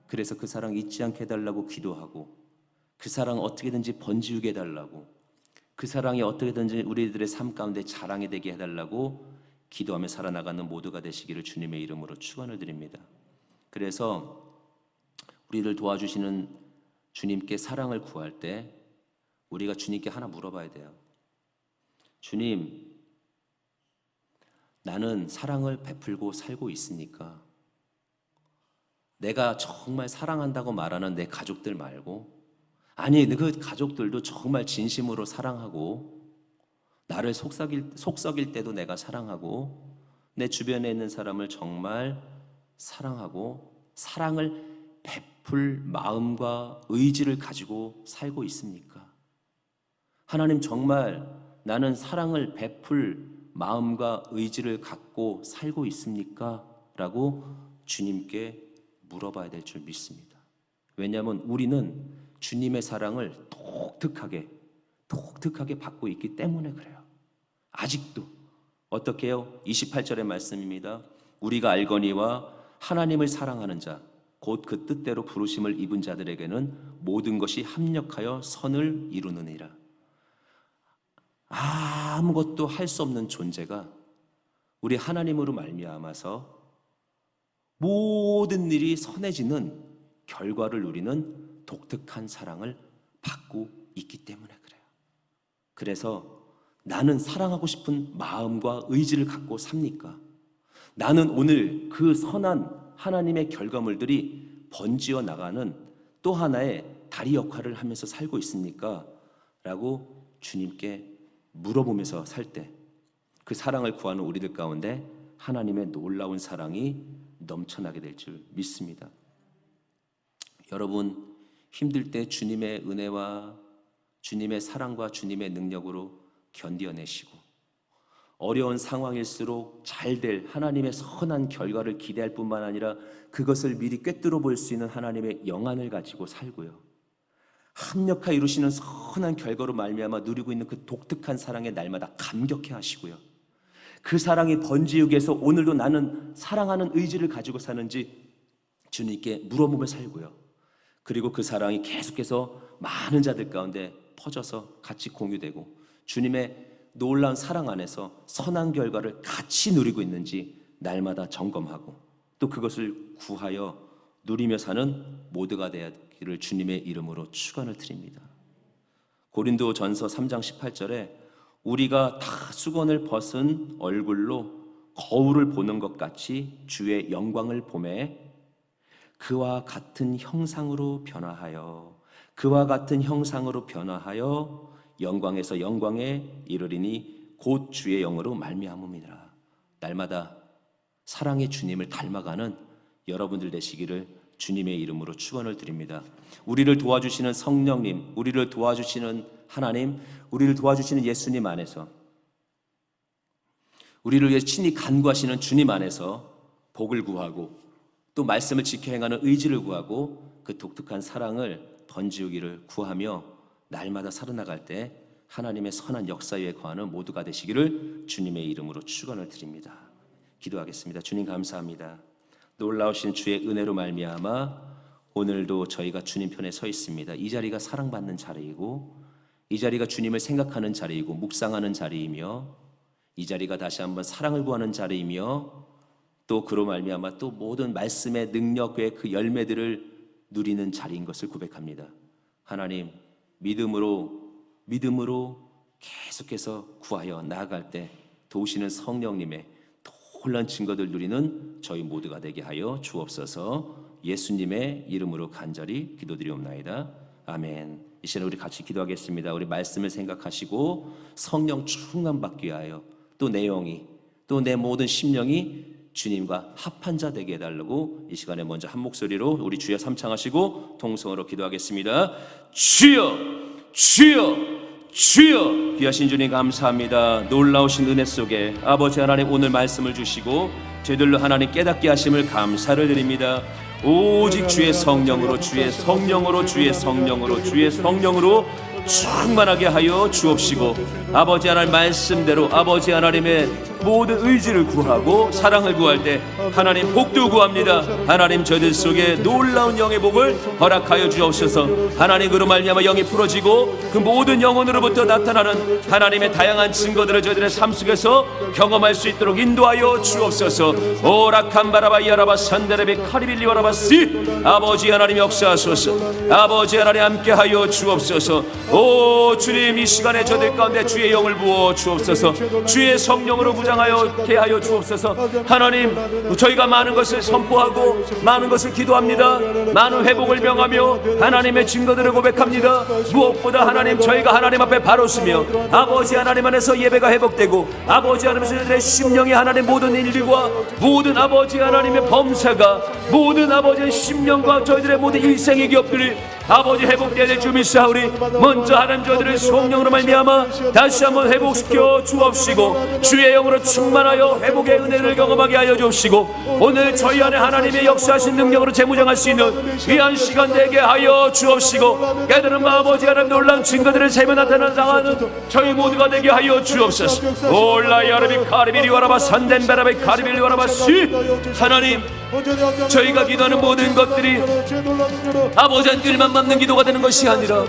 그래서 그 사랑 잊지 않게 해달라고 기도하고, 그 사랑 어떻게든지 번지우게 해달라고, 그 사랑이 어떻게든지 우리들의 삶 가운데 자랑이 되게 해달라고 기도하며 살아나가는 모두가 되시기를 주님의 이름으로 축원을 드립니다. 그래서 우리를 도와주시는 주님께 사랑을 구할 때 우리가 주님께 하나 물어봐야 돼요. 주님, 나는 사랑을 베풀고 살고 있습니까? 내가 정말 사랑한다고 말하는 내 가족들 말고, 아니 그 가족들도 정말 진심으로 사랑하고 나를 속썩일 때도 내가 사랑하고 내 주변에 있는 사람을 정말 사랑하고 사랑을 베풀 마음과 의지를 가지고 살고 있습니까? 하나님, 정말 나는 사랑을 베풀 마음과 의지를 갖고 살고 있습니까? 라고 주님께 물어봐야 될 줄 믿습니다. 왜냐하면 우리는 주님의 사랑을 독특하게 받고 있기 때문에 그래요. 아직도 어떻게 해요? 28절의 말씀입니다. 우리가 알거니와 하나님을 사랑하는 자, 곧 그 뜻대로 부르심을 입은 자들에게는 모든 것이 합력하여 선을 이루느니라. 아무것도 할 수 없는 존재가 우리 하나님으로 말미암아서 모든 일이 선해지는 결과를 누리는 독특한 사랑을 받고 있기 때문에 그래요. 그래서 나는 사랑하고 싶은 마음과 의지를 갖고 삽니까? 나는 오늘 그 선한 하나님의 결과물들이 번지어 나가는 또 하나의 다리 역할을 하면서 살고 있습니까? 라고 주님께 물어보면서 살 때 그 사랑을 구하는 우리들 가운데 하나님의 놀라운 사랑이 넘쳐나게 될 줄 믿습니다. 여러분, 힘들 때 주님의 은혜와 주님의 사랑과 주님의 능력으로 견뎌내시고, 어려운 상황일수록 잘 될 하나님의 선한 결과를 기대할 뿐만 아니라 그것을 미리 꿰뚫어 볼 수 있는 하나님의 영안을 가지고 살고요, 합력하여 이루시는 선한 결과로 말미암아 누리고 있는 그 독특한 사랑에 날마다 감격해 하시고요, 그 사랑이 번지우기 위해서 오늘도 나는 사랑하는 의지를 가지고 사는지 주님께 물어보며 살고요, 그리고 그 사랑이 계속해서 많은 자들 가운데 퍼져서 같이 공유되고 주님의 놀라운 사랑 안에서 선한 결과를 같이 누리고 있는지 날마다 점검하고 또 그것을 구하여 누리며 사는 모두가 되기를 주님의 이름으로 축원을 드립니다. 고린도전서 3장 18절에 우리가 다 수건을 벗은 얼굴로 거울을 보는 것 같이 주의 영광을 보매 그와 같은 형상으로 변화하여 영광에서 영광에 이르리니 곧 주의 영으로 말미암음이라. 날마다 사랑의 주님을 닮아가는 여러분들 되시기를 주님의 이름으로 축원을 드립니다. 우리를 도와주시는 성령님, 우리를 도와주시는 하나님, 우리를 도와주시는 예수님 안에서, 우리를 위해 친히 간구하시는 주님 안에서 복을 구하고 또 말씀을 지켜 행하는 의지를 구하고 그 독특한 사랑을 번지우기를 구하며 날마다 살아나갈 때 하나님의 선한 역사에 거하는 모두가 되시기를 주님의 이름으로 축원을 드립니다. 기도하겠습니다. 주님, 감사합니다. 놀라우신 주의 은혜로 말미암아 오늘도 저희가 주님 편에 서 있습니다. 이 자리가 사랑받는 자리이고, 이 자리가 주님을 생각하는 자리이고 묵상하는 자리이며, 이 자리가 다시 한번 사랑을 구하는 자리이며, 또 그로 말미암아 또 모든 말씀의 능력의 그 열매들을 누리는 자리인 것을 고백합니다. 하나님, 믿음으로 계속해서 구하여 나아갈 때 도우시는 성령님의 놀라운 증거들 누리는 저희 모두가 되게 하여 주옵소서. 예수님의 이름으로 간절히 기도드리옵나이다. 아멘. 이 시간에 우리 같이 기도하겠습니다. 우리 말씀을 생각하시고 성령 충만 받기 위하여 또 내용이 또 내 모든 심령이 주님과 합한 자 되게 해달라고 이 시간에 먼저 한 목소리로 우리 주여 삼창하시고 통성으로 기도하겠습니다. 주여 주여 주여. 귀하신 주님 감사합니다. 놀라우신 은혜 속에 아버지 하나님 오늘 말씀을 주시고 저희들로 하나님 깨닫게 하심을 감사를 드립니다. 오직 주의 성령으로 주의 성령으로 주의 성령으로 주의 성령으로 충만하게 하여 주옵시고 아버지 하나님 말씀대로 아버지 하나님의 모든 의지를 구하고 사랑을 구할 때 하나님 복도 구합니다. 하나님 저희들 속에 놀라운 영의 복을 허락하여 주옵소서. 하나님 그로 말미암아 영이 풀어지고 그 모든 영혼으로부터 나타나는 하나님의 다양한 증거들을 저희들의 삶 속에서 경험할 수 있도록 인도하여 주옵소서. 오라칸바라바 야라바 산데레비 카리빌리와라바시. 아버지 하나님 역사하소서. 아버지 하나님 함께하여 주옵소서. 오 주님 이 시간에 저들 가운데 주의 영을 부어 주옵소서. 주의 성령으로 무장하여 하여 주옵소서. 하나님 저희가 많은 것을 선포하고 많은 것을 기도합니다. 많은 회복을 명하며 하나님의 증거들을 고백합니다. 무엇보다 하나님 저희가 하나님 앞에 바로 서며 아버지 하나님 안에서 예배가 회복되고 아버지 하나님께서 저희들의 심령이 하나님 모든 일들과 모든 아버지 하나님의 범사가 모든 아버지의 심령과 저희들의 모든 일생의 기업들이 아버지 회복되어야 될 줄 믿사오니 먼저 하나님 저희들의 성령으로 말미암아 다시 한번 회복시켜 주옵시고 주의 영으로 충만하여 회복의 은혜를 경험하게 하여 주옵시고 오늘 저희 안에 하나님의 역사하신 능력으로 재무장할 수 있는 귀한 시간 되게 하여 주옵시고 깨달은 아버지 하나님 놀라운 증거들을 세며 나타나는 저희 모두가 되게 하여 주옵소서. 올라야르비 카리빌리와라바 산덴베라비 카리빌리와라바시. 하나님 저희가 기도하는 모든 것들이 아버지한 길만 맞는 기도가 되는 것이 아니라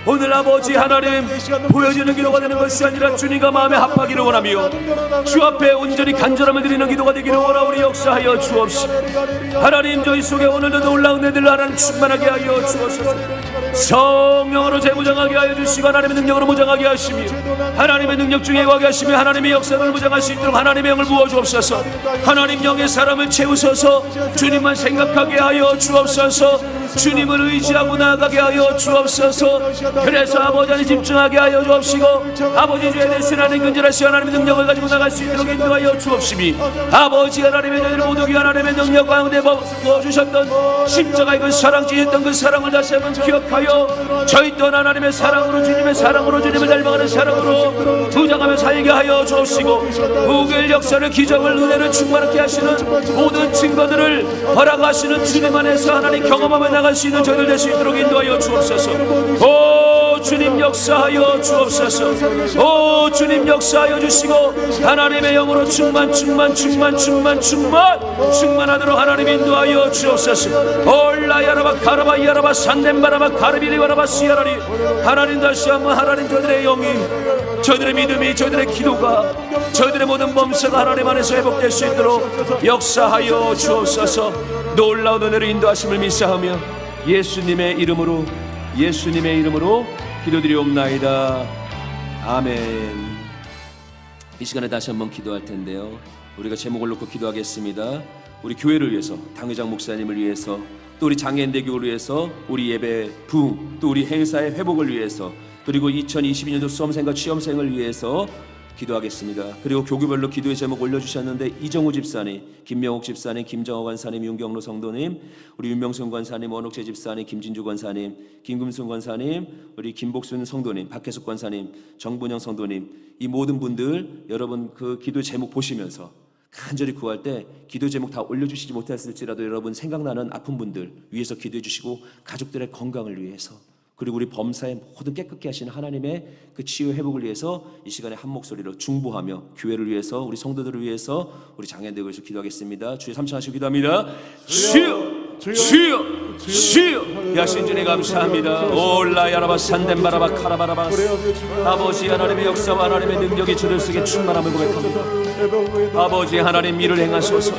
오늘 아버지 하나님 보여지는 기도가 되는 것이 아니라 주님과 마음에 합하기를 원하며 주 앞에 온전히 간절함을 드리는 기도가 되기를 원하오니 역사하여 주옵시고 하나님 저희 속에 오늘도 놀라운 애들 하나님 충만하게 하여 주옵소서. 성령으로 재무장하게 하여 주시고 하나님의 능력으로 무장하게 하시며 하나님의 능력 중에 거하게 하시며 하나님의 역사를 무장할 수 있도록 하나님의 영을 부어 주옵소서. 하나님 영의 사람을 채우소서. 주님만 생각하게 하여 주옵소서. 주님을 의지하고 나아가게 하여 주옵소서. 그래서 아버지 안에 집중하게 하여 주옵시고 아버지 주의 대신하는 근절하시 하나님의 능력을 가지고 나갈 수 있도록 인도하여 주옵시니 아버지 하나님의 저희를 모두 하나님의 능력 가운데 부어주셨던 십자가의 그 사랑 지셨던 그 사랑을 다시 한번 기억하여 저희 또한 하나님의 사랑으로 주님의 사랑으로 주님을 닮아가는 사랑으로 무장하며 살게 하여 주옵시고 무길 역사를 기적을 은혜를 충만하게 하시는 모든 증거들을 허락하시는 주님 안에서 하나님 경험하며 나갈 수 있는 저희들 될 수 있도록 인도하여 주옵소서. 오 주님 역사하여 주옵소서. 오 주님 역사하여 주시고 하나님의 영으로 충만하도록 하나님 인도하여 주옵소서. 올라야라바 카라바야라바 산덴바라바 카르빌리와라바 시야라리. 하나님 다시 한번 하나님 저희들의 영이 저희들의 믿음이 저희들의 기도가 저희들의 모든 범사가 하나님 안에서 회복될 수 있도록 역사하여 주옵소서. 놀라운 은혜로 인도하심을 믿사하며 예수님의 이름으로 기도드리옵나이다. 아멘. 이 시간에 다시 한번 기도할 텐데요. 우리가 제목을 놓고 기도하겠습니다. 우리 교회를 위해서, 당회장 목사님을 위해서, 또 우리 장애인대 교회를 위해서, 우리 예배 부흥, 또 우리 행사의 회복을 위해서, 그리고 2022년도 수험생과 취업생을 위해서 기도하겠습니다. 그리고 교구별로 기도의 제목 올려주셨는데 이정우 집사님, 김명옥 집사님, 김정호 권사님, 윤경로 성도님, 우리 윤명순 권사님, 원옥재 집사님, 김진주 권사님, 김금순 권사님, 우리 김복순 성도님, 박혜숙 권사님, 정분영 성도님, 이 모든 분들 여러분 그 기도 제목 보시면서 간절히 구할 때 기도 제목 다 올려주시지 못했을지라도 여러분 생각나는 아픈 분들 위해서 기도해 주시고 가족들의 건강을 위해서 그리고 우리 범사의 모든 깨끗게 하시는 하나님의 그 치유 회복을 위해서 이 시간에 한 목소리로 중보하며 교회를 위해서 우리 성도들을 위해서 우리 장애인들 위해서 기도하겠습니다. 주의 삼창하시고 기도합니다. 주여 주여 주여 야신 주님 감사합니다. 올라야라바 산덴바라바 카라바라바. 아버지 하나님의 역사와 하나님의 능력이 저들 속에 충만함을 고백합니다. 아버지 하나님 일을 행하소서.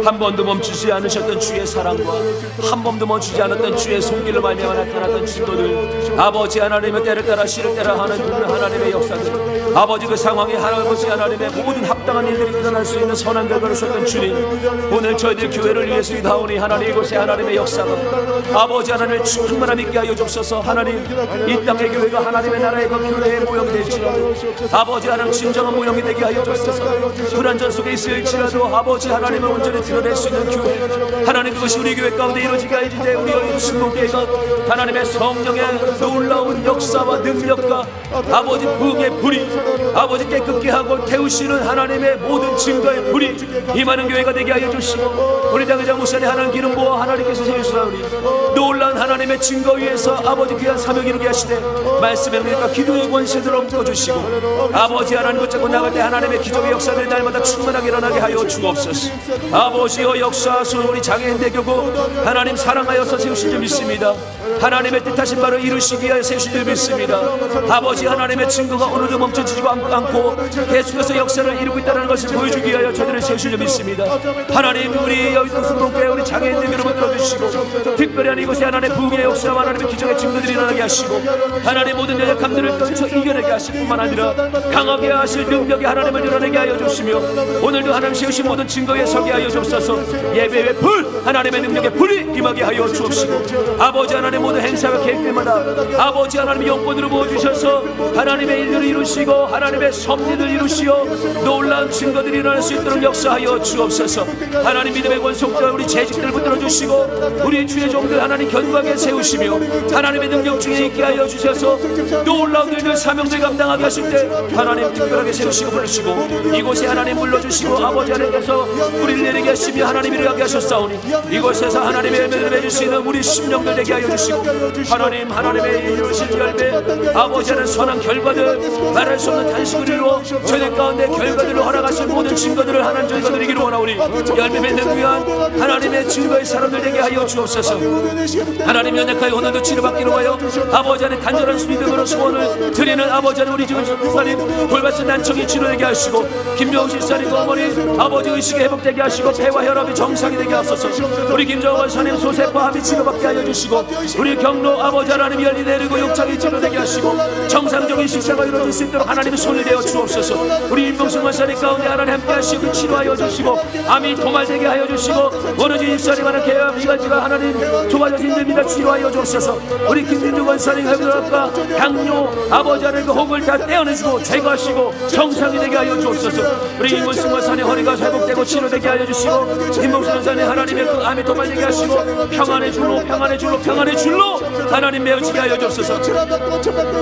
한 번도 멈추지 않으셨던 주의 사랑과 한 번도 멈추지 않았던 주의 손길로 말미암아 나타났던 증거들, 아버지 하나님의 때를 따라 시를 따라 하는 그 하나님의 역사들, 아버지 그 상황에 아버지 하나님의 모든 합당한 일들이 일어날 수 있는 선한 결과를 주셨던 주님, 오늘 저희들 교회를 위해서 기도하오니 하나님 이곳에 하나님의 역사가 아버지 하나님의 충만함 있게 하여 주옵소서. 하나님 이 땅의 교회가 하나님의 나라의 그 교회의 모형이 될지라도 아버지 하나님 진정한 모형이 되게 하여 주옵소서. 불안전 속에 있을지라도 아버지 하나님을 온전히 드러낼 수 있는 교회, 하나님 그것이 우리 교회 가운데 이루어지게 하여 주되 우리 여기 신봉교회가 하나님의 성령의 놀라운 역사와 능력과 아버지 부흥의 불이 아버지 깨끗게 하고 태우시는 하나님의 모든 증거의 불이 임하는 교회가 되게 하여 주시고, 우리 당회장 목사님 하나님 기름 부어 하나님께서 세우시나오니 놀라운 하나님의 증거 위에서 아버지 귀한 사명 이루게 하시되 말씀의 능력과 기도의 권세를 옮겨주시고 아버지 하나님 붙잡고 나갈 때 하나님의 기적의 역사들이 날마다 충만하게 일어나게 하여 주옵소서. 아버지여 역사하소서. 우리 장애인대 교구 하나님 사랑하여서 세우신 줄 믿습니다. 하나님의 뜻하신 바를 이루시기 위하여 세우신 줄 믿습니다. 아버지 하나님의 증거가 오늘도 멈춰지지 않고 계속해서 역사를 이루고 있다는 것을 보여주기 위하여 저희들을 세우신 줄 믿습니다. 하나님 우리 여의도 성동교회 우리 장애인들 여러분 들어주시고 특별히 하나님 이곳에 하나님의 부흥의 역사와 하나님의 기적의 증거들이 일어나게 하시고 하나님 모든 연약함들을 떨쳐 이겨내게 하실 뿐만 아니라 강하게 하실 능력의 하나님을 드러내게 하여 주시며 오늘도 하나님 세우신 모든 증거에 서게 하여 주옵소서. 예배의 불 하나님의 능력의 불이 임하게 하여 주옵시고 아버지 하나님 모든 행사와 계획들마다 아버지 하나님의 영권으로 부어주셔서 하나님의 일들을 이루시고 하나님의 섭리를 이루시어 놀라운 증거들이 일어날 수 있도록 역사하여 주옵소서. 하나님 믿음의 권속들 우리 재직들 붙들어 주시고 우리 주의 종들 하나님 견고하게 세우시며 하나님의 능력 중에 있게 하여 주셔서 놀라운 일들 사명들 감당하게 하실 때 하나님 특별하게 세우시고 부르시고 이곳에 하나님 불러주시고 아버지 하나님께서 우리를 내리게 하시며 하나님 일하게 하셨사오니 이곳에서 하나님의 열매를 맺을 수 있는 우리 심령들 되게 하여 주시고 하나님 하나님의 이루신 열매 아버지 하나님 선한 결과들 말할 수 없는 단식을 이루어 저희 가운데 결과들로 허락하신 모든 증거들을 하나님 저희가 드리기를 원하오니 열매 맺는 귀한 하나님의 증거의 사람들 되게 하여 주옵소서. 하나님 연약하여 오늘도 치료받기로 하여 아버지 하나님 간절한 믿음으로 소원을 드리는 아버지 하나님 우리 지금 집사님 돌봤은 난청이 치료되게 하시고 김정우 집사님 어머니 아버지 의식이 회복되게 하시고 폐와 혈압이 정상이 되게 하소서. 우리 김정우 집사님 소세포 암이 치료받게 하여 주시고 우리 경로 아버지 하나님 열리 내리고 욕창이 치료되게 하시고 정상적인 식사가 이루어질 수 있도록 하나님의 손이 되어 주옵소서. 우리 임봉승 원사님 가운데 하나님 함께 하시고 치료하여 주시고 암이 도말되게 하여 주시고 오로지 입사님 하나님 개와 미간지가 하나님 좁아져서 힘듭니다. 치료하여 주옵소서. 우리 김민주 원사님 회복과 당뇨 아버지 하나님 그 혹을 다 떼어내시고 제거하시고 정상이 되게 하여 주옵소서. 우리 임봉승 원사님 허리가 회복되고 치료되게 하여 주시고 임봉승 원사님 하나님의 그 암이 도말되게 하시고 평안의 줄로 평안의 줄로 평안의 줄로 하나님 메어지게 하여 주옵소서.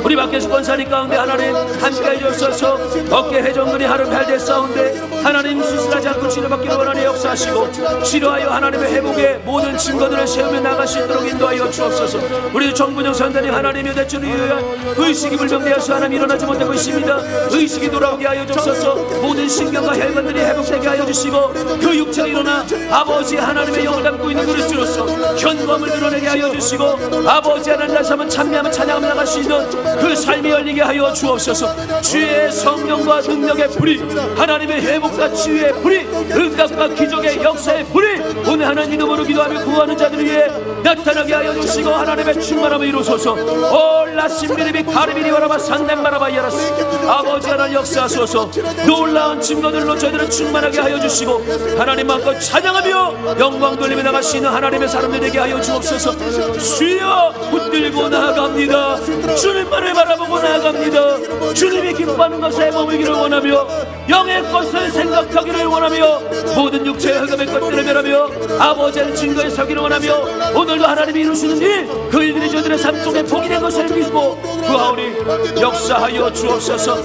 우리 박계수 권사님 가운데 하나님 함께해 주옵소서. 어깨 회전근이 하루 발대 싸운데 하나님 수술하지 않고 치료받기를 원하는 역사하시고 치료하여 하나님의 회복의 모든 증거들을 세우며 나갈 수 있도록 인도하여 주옵소서. 우리 정분영 선생님 하나님의 대출을 위하여 의식이 불명되어서 하나님 일어나지 못하고 있습니다. 의식이 돌아오게 하여 주옵소서. 모든 신경과 혈관들이 회복되게 하여 주시고 그 육체가 일어나 아버지 하나님의 영을 담고 있는 그리스도로서 견고함을 드러내게 하여 주시고 아버지 하나님 다시 한번 찬미하며 찬양하며 나갈 수 있는 그 삶이 열리게 하여 주옵소서. 주의 성령과 능력의 불이 하나님의 회복과 치유의 불이 응답과 기적의 역사의 불이 오늘 하나님 이름으로 기도하며 구하는 자들 위해 나타나게 하여 주시고 하나님의 충만함을 이루소서. 올라신미리비 가르비니 바라바 산덴바라바 야라스 아버지 하나님 역사하소서. 놀라운 증거들로 저희들을 충만하게 하여 주시고 하나님 마음껏 찬양하며 영광 돌리며 나갈 수 있는 하나님의 사람들 되게 하여 주옵소서. 주여 붙들고 나아갑니다. 주님만을 바라보고 나아갑니다. 주님이 기뻐하는 것에 머물기를 원하며 영의 것을 생각하기를 원하며 모든 육체의 흑암의 것들을 멸하며 아버지의 증거에 서기를 원하며 오늘도 하나님이 이루시는 일 그 일들이 저들의 삶 속에 복이 된 것을 믿고 구하오니 역사하여 주옵소서.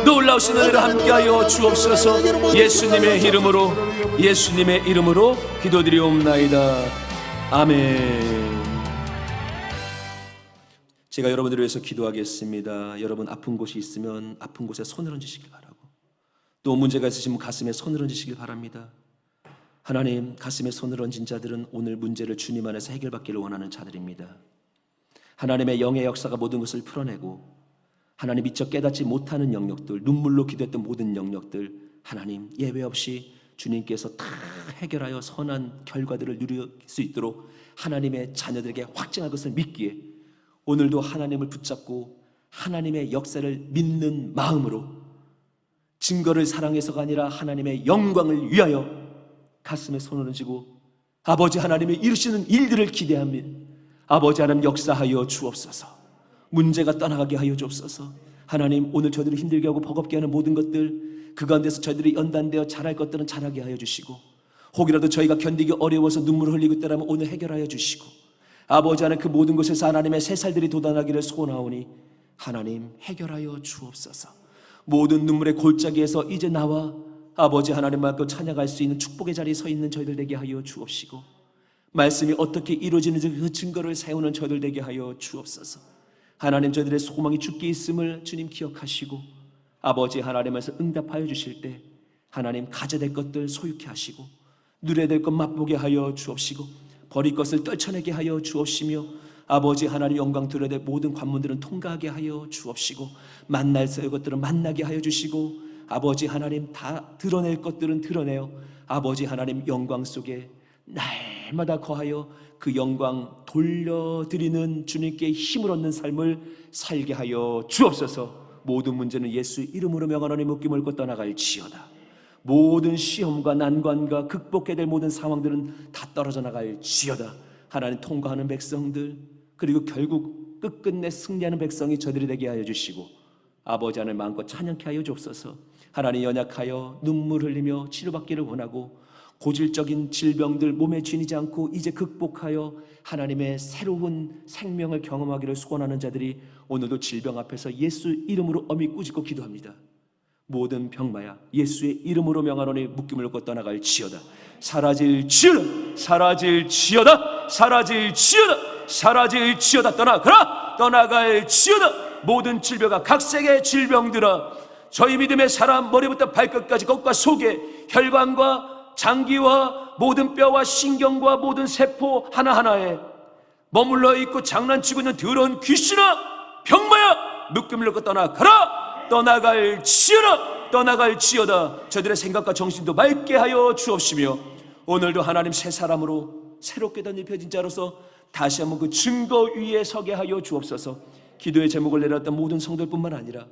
놀라우신 은혜를 함께하여 주옵소서. 예수님의 이름으로 기도드리옵나이다. 아멘. 제가 여러분들을 위해서 기도하겠습니다. 여러분 아픈 곳이 있으면 아픈 곳에 손을 얹으시길 바라고 또 문제가 있으시면 가슴에 손을 얹으시길 바랍니다. 하나님 가슴에 손을 얹은 자들은 오늘 문제를 주님 안에서 해결받기를 원하는 자들입니다. 하나님의 영의 역사가 모든 것을 풀어내고 하나님 미처 깨닫지 못하는 영역들 눈물로 기도했던 모든 영역들 하나님 예외 없이 주님께서 다 해결하여 선한 결과들을 누릴 수 있도록 하나님의 자녀들에게 확증할 것을 믿기에 오늘도 하나님을 붙잡고 하나님의 역사를 믿는 마음으로 증거를 사랑해서가 아니라 하나님의 영광을 위하여 가슴에 손을 얹고 아버지 하나님의 이루시는 일들을 기대합니다. 아버지 하나님 역사하여 주옵소서. 문제가 떠나가게 하여 주옵소서. 하나님 오늘 저희들을 힘들게 하고 버겁게 하는 모든 것들 그 가운데서 저희들이 연단되어 잘할 것들은 잘하게 하여 주시고 혹이라도 저희가 견디기 어려워서 눈물을 흘리고 있다면 오늘 해결하여 주시고 아버지 하나님 그 모든 곳에서 하나님의 새살들이 돋아나기를 소원하오니 하나님 해결하여 주옵소서. 모든 눈물의 골짜기에서 이제 나와 아버지 하나님 말고 찬양할 수 있는 축복의 자리에 서 있는 저희들 되게 하여 주옵시고 말씀이 어떻게 이루어지는지 그 증거를 세우는 저희들 되게 하여 주옵소서. 하나님 저희들의 소망이 주께 있음을 주님 기억하시고 아버지 하나님께서 응답하여 주실 때 하나님 가져야 될 것들 소유케 하시고 누려야 될 것 맛보게 하여 주옵시고 버릴 것을 떨쳐내게 하여 주옵시며 아버지 하나님 영광 드려야 될 모든 관문들은 통과하게 하여 주옵시고 만날 것들은 만나게 하여 주시고 아버지 하나님 다 드러낼 것들은 드러내어 아버지 하나님 영광 속에 날마다 거하여 그 영광 돌려드리는 주님께 힘을 얻는 삶을 살게 하여 주옵소서. 모든 문제는 예수 이름으로 명하노니 묶임을 고 떠나갈지어다. 모든 시험과 난관과 극복해야 될 모든 상황들은 다 떨어져 나갈지어다. 하나님 통과하는 백성들 그리고 결국 끝끝내 승리하는 백성이 저들이 되게 하여 주시고 아버지 하나님 마음껏 찬양케 하여 주옵소서. 하나님 연약하여 눈물 흘리며 치료받기를 원하고 고질적인 질병들 몸에 지니지 않고 이제 극복하여 하나님의 새로운 생명을 경험하기를 소원하는 자들이 오늘도 질병 앞에서 예수 이름으로 엄히 꾸짖고 기도합니다. 모든 병마야 예수의 이름으로 명하노니 묶임을 고 떠나갈지어다. 사라질지어다. 사라질지어다. 사라질지어다. 사라질지어다. 떠나가라. 떠나갈지어다. 모든 질병아 각색의 질병들아 저희 믿음의 사람 머리부터 발끝까지 것과 속에 혈관과 장기와 모든 뼈와 신경과 모든 세포 하나하나에 머물러 있고 장난치고 있는 더러운 귀신아 병마야 묶임을 놓고 떠나가라. 떠나갈지어다. 떠나갈지어다. 저들의 생각과 정신도 맑게 하여 주옵시며 오늘도 하나님 새 사람으로 새롭게 덧입혀진 자로서 다시 한번 그 증거 위에 서게 하여 주옵소서. 기도의 제목을 내렸던 모든 성도뿐만 아니라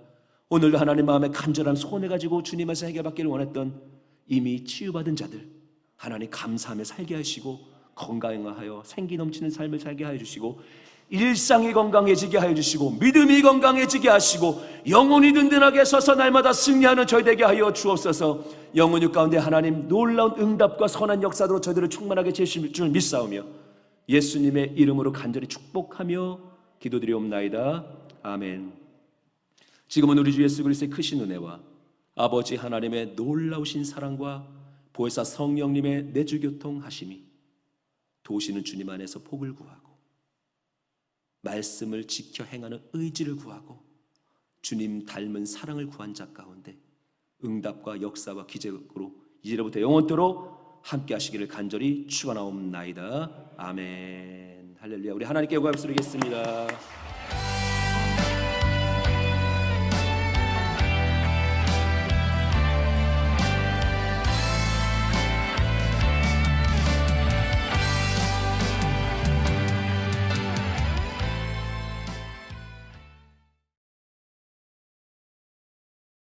오늘도 하나님 마음에 간절한 소원을 가지고 주님에서 해결받기를 원했던 이미 치유받은 자들 하나님 감사하며 살게 하시고 건강하여 생기 넘치는 삶을 살게 하여 주시고 일상이 건강해지게 하여 주시고 믿음이 건강해지게 하시고 영혼이 든든하게 서서 날마다 승리하는 저희 되게 하여 주옵소서. 영혼육 가운데 하나님 놀라운 응답과 선한 역사로 저희들을 충만하게 제실 줄 믿사오며 예수님의 이름으로 간절히 축복하며 기도드리옵나이다. 아멘. 지금은 우리 주 예수 그리스도의 크신 은혜와 아버지 하나님의 놀라우신 사랑과 보혜사 성령님의 내주교통하심이 도우시는 주님 안에서 복을 구하고 말씀을 지켜 행하는 의지를 구하고 주님 닮은 사랑을 구한 자 가운데 응답과 역사와 기적으로 이제부터 영원토록 함께 하시기를 간절히 축원하옵나이다. 아멘. 할렐루야. 우리 하나님께 영광을 드리겠습니다.